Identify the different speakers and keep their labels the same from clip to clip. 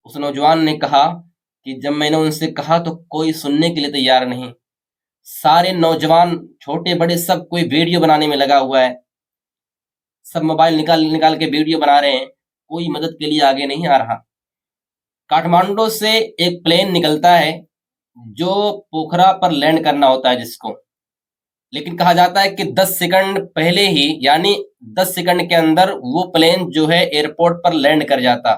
Speaker 1: उस नौजवान ने कहा कि जब मैंने उनसे कहा तो कोई सुनने के लिए तैयार नहीं। सारे नौजवान छोटे बड़े सब कोई वीडियो बनाने में लगा हुआ है। सब मोबाइल निकाल निकाल के वीडियो बना रहे हैं। कोई मदद के लिए आगे नहीं आ रहा। काठमांडू से एक प्लेन निकलता है जो पोखरा पर लैंड करना होता है जिसको, लेकिन कहा जाता है कि 10 सेकंड पहले ही, यानी 10 सेकंड के अंदर वो प्लेन जो है एयरपोर्ट पर लैंड कर जाता।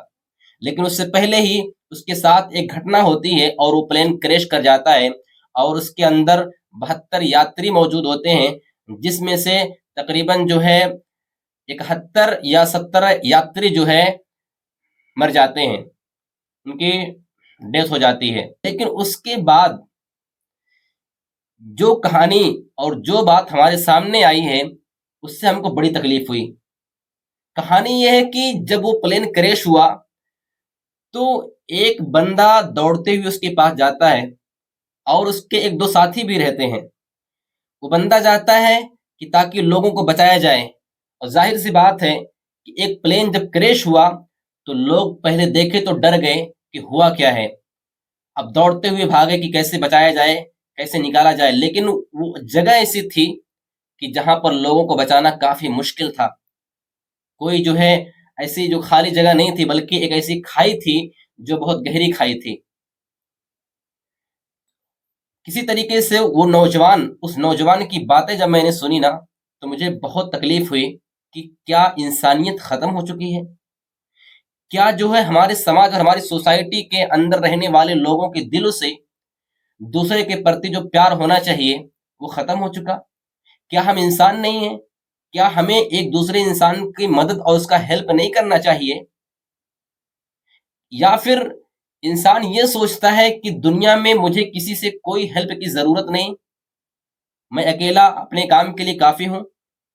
Speaker 1: लेकिन उससे पहले ही उसके साथ एक घटना होती है और वो प्लेन क्रैश कर जाता है और उसके अंदर 72 यात्री मौजूद होते हैं, जिसमें से तकरीबन जो है 71 या 70 यात्री जो है मर जाते हैं, उनकी डेथ हो जाती है। लेकिन उसके बाद जो कहानी और जो बात हमारे सामने आई है उससे हमको बड़ी तकलीफ हुई। कहानी यह है कि जब वो प्लेन क्रैश हुआ तो एक बंदा दौड़ते हुए उसके पास जाता है और उसके एक दो साथी भी रहते हैं। वो बंदा जाता है कि ताकि लोगों को बचाया जाए, और जाहिर सी बात है कि एक प्लेन जब क्रैश हुआ तो लोग पहले देखे तो डर गए कि हुआ क्या है। अब दौड़ते हुए भागे कि कैसे बचाया जाए, कैसे निकाला जाए, लेकिन वो जगह ऐसी थी कि जहां पर लोगों को बचाना काफी मुश्किल था। कोई जो है ऐसी जो खाली जगह नहीं थी, बल्कि एक ऐसी खाई थी जो बहुत गहरी खाई थी। किसी तरीके से वो नौजवान, उस नौजवान की बातें जब मैंने सुनी ना तो मुझे बहुत तकलीफ हुई कि क्या इंसानियत खत्म हो चुकी है? क्या जो है हमारे समाज और हमारी सोसाइटी के अंदर रहने वाले लोगों के दिलों से दूसरे के प्रति जो प्यार होना चाहिए वो खत्म हो चुका? क्या हम इंसान नहीं हैं? क्या हमें एक दूसरे इंसान की मदद और उसका हेल्प नहीं करना चाहिए? या फिर इंसान ये सोचता है कि दुनिया में मुझे किसी से कोई हेल्प की जरूरत नहीं, मैं अकेला अपने काम के लिए काफी हूं?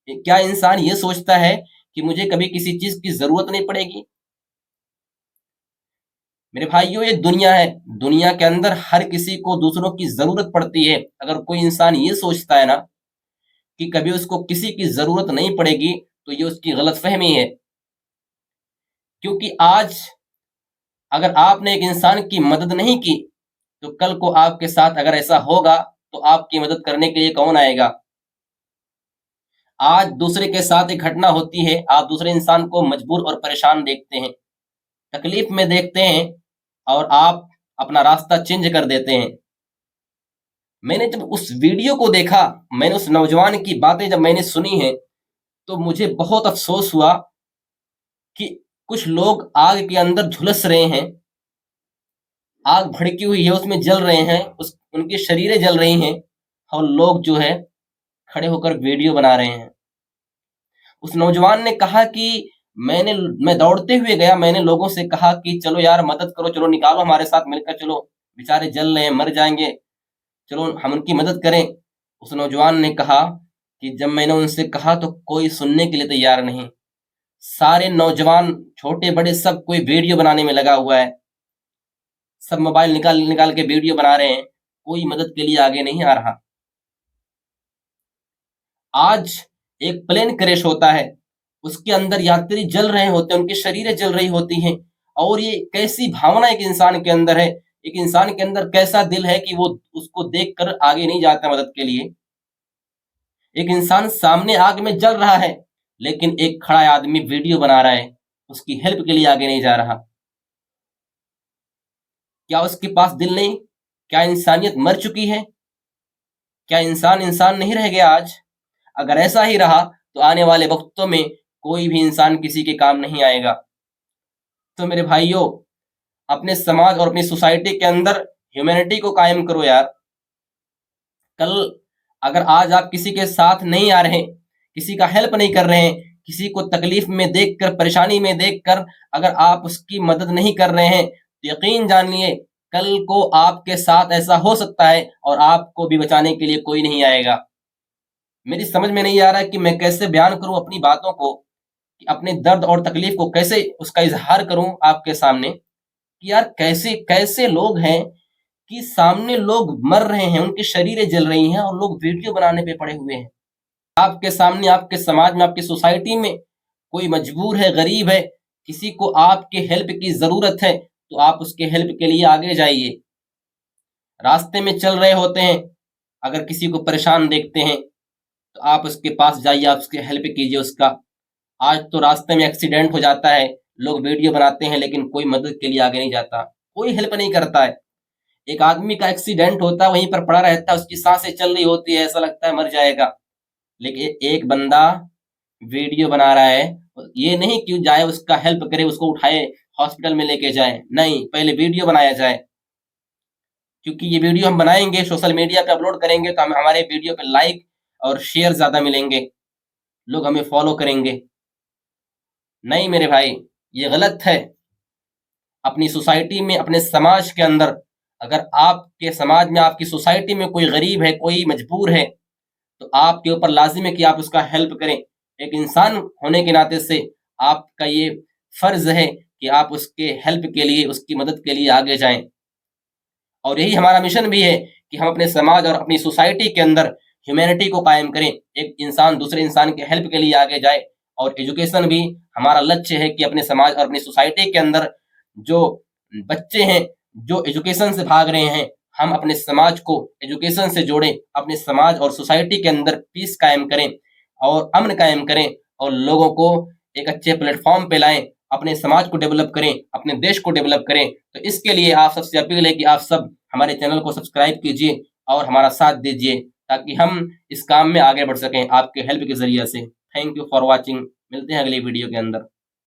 Speaker 1: क्या इंसान ये सोचता है कि मुझे कभी किसी चीज की जरूरत नहीं पड़ेगी? मेरे भाइयों, ये दुनिया है। दुनिया के अंदर हर किसी को दूसरों की जरूरत पड़ती है। अगर कोई इंसान ये सोचता है ना कि कभी उसको किसी की जरूरत नहीं पड़ेगी तो ये उसकी गलतफहमी है। क्योंकि आज अगर आपने एक इंसान की मदद नहीं की तो कल को आपके साथ अगर ऐसा होगा तो आपकी मदद करने के लिए कौन आएगा? आज दूसरे के साथ एक घटना होती है, आप दूसरे इंसान को मजबूर और परेशान देखते हैं, तकलीफ में देखते हैं और आप अपना रास्ता चेंज कर देते हैं। मैंने जब उस वीडियो को देखा, मैंने उस नौजवान की बातें जब मैंने सुनी हैं तो मुझे बहुत अफसोस हुआ कि कुछ लोग आग के अंदर झुलस रहे हैं। आग भड़की हुई है, उसमें जल रहे हैं, उनकी शरीरें जल रही हैं और लोग जो है खड़े होकर वीडियो बना रहे हैं। उस नौजवान ने कहा कि मैं दौड़ते हुए गया, मैंने लोगों से कहा कि चलो यार मदद करो, चलो निकालो हमारे साथ मिलकर, चलो बेचारे जल रहे हैं, मर जाएंगे, चलो हम उनकी मदद करें। उस नौजवान ने कहा कि जब मैंने उनसे कहा तो कोई सुनने के लिए तैयार नहीं। सारे नौजवान छोटे बड़े सब कोई वीडियो बनाने में लगा हुआ है। सब मोबाइल निकाल निकाल के वीडियो बना रहे हैं। कोई मदद के लिए आगे नहीं आ रहा। आज एक प्लेन क्रैश होता है, उसके अंदर यात्री जल रहे होते हैं, उनकी शरीरें जल रही होती हैं, और ये कैसी भावना एक इंसान के अंदर है, एक इंसान के अंदर कैसा दिल है कि वो उसको देखकर आगे नहीं जाता मदद के लिए। एक इंसान सामने आग में जल रहा है लेकिन एक खड़ा आदमी वीडियो बना रहा है, उसकी हेल्प के लिए आगे नहीं जा रहा। क्या उसके पास दिल नहीं? क्या इंसानियत मर चुकी है? क्या इंसान इंसान नहीं रह गया आज? अगर ऐसा ही रहा तो आने वाले वक्तों में कोई भी इंसान किसी के काम नहीं आएगा। तो मेरे भाइयों, अपने समाज और अपनी सोसाइटी के अंदर ह्यूमैनिटी को कायम करो यार। कल अगर आज आप किसी के साथ नहीं आ रहे, किसी का हेल्प नहीं कर रहे हैं, किसी को तकलीफ में देखकर, परेशानी में देखकर अगर आप उसकी मदद नहीं कर रहे हैं तो यकीन जानिए कल को आपके साथ ऐसा हो सकता है और आपको भी बचाने के लिए कोई नहीं आएगा। मेरी समझ में नहीं आ रहा है कि मैं कैसे बयान करूं अपनी बातों को, कि अपने दर्द और तकलीफ को कैसे उसका इजहार करूं आपके सामने, कि यार कैसे कैसे लोग हैं कि सामने लोग मर रहे हैं, उनकी शरीरें जल रही हैं और लोग वीडियो बनाने पे पड़े हुए हैं। आपके सामने, आपके समाज में, आपकी सोसाइटी में कोई मजबूर है, गरीब है, किसी को आपके हेल्प की जरूरत है, तो आप उसके हेल्प के लिए आगे जाइए। रास्ते में चल रहे होते हैं, अगर किसी को परेशान देखते हैं तो आप उसके पास जाइए, आप उसकी हेल्प कीजिए उसका। आज तो रास्ते में एक्सीडेंट हो जाता है, लोग वीडियो बनाते हैं लेकिन कोई मदद के लिए आगे नहीं जाता, कोई हेल्प नहीं करता है। एक आदमी का एक्सीडेंट होता है, वहीं पर पड़ा रहता है, उसकी सांसें चल रही होती है, ऐसा लगता है मर जाएगा, लेकिन एक बंदा वीडियो बना रहा है, ये नहीं कि जाए उसका हेल्प करे, उसको उठाए हॉस्पिटल में लेके जाए, नहीं, पहले वीडियो बनाया जाए। क्योंकि ये वीडियो हम बनाएंगे, सोशल मीडिया पे अपलोड करेंगे तो हमारे वीडियो पे लाइक और शेयर ज्यादा मिलेंगे, लोग हमें फॉलो करेंगे। नहीं मेरे भाई, ये गलत है। अपनी सोसाइटी में, अपने समाज के अंदर, अगर आपके समाज में, आपकी सोसाइटी में कोई गरीब है, कोई मजबूर है, तो आपके ऊपर लाजिम है कि आप उसका हेल्प करें। एक इंसान होने के नाते से आपका ये फर्ज है कि आप उसके हेल्प के लिए, उसकी मदद के लिए आगे जाएं। और यही हमारा मिशन भी है कि हम अपने समाज और अपनी सोसाइटी के अंदर ह्यूमैनिटी को कायम करें, एक इंसान दूसरे इंसान के हेल्प के लिए आगे जाए। और एजुकेशन भी हमारा लक्ष्य है कि अपने समाज और अपनी सोसाइटी के अंदर जो बच्चे हैं जो एजुकेशन से भाग रहे हैं, हम अपने समाज को एजुकेशन से जोड़ें, अपने समाज और सोसाइटी के अंदर पीस कायम करें और अमन कायम करें, और लोगों को एक अच्छे प्लेटफॉर्म पे लाएं, अपने समाज को डेवलप करें, अपने देश को डेवलप करें। तो इसके लिए आप सबसे अपील है कि आप सब हमारे चैनल को सब्सक्राइब कीजिए और हमारा साथ दीजिए, ताकि हम इस काम में आगे बढ़ सकें आपके हेल्प के जरिए से। Thank you for watching. मिलते हैं अगली वीडियो के अंदर।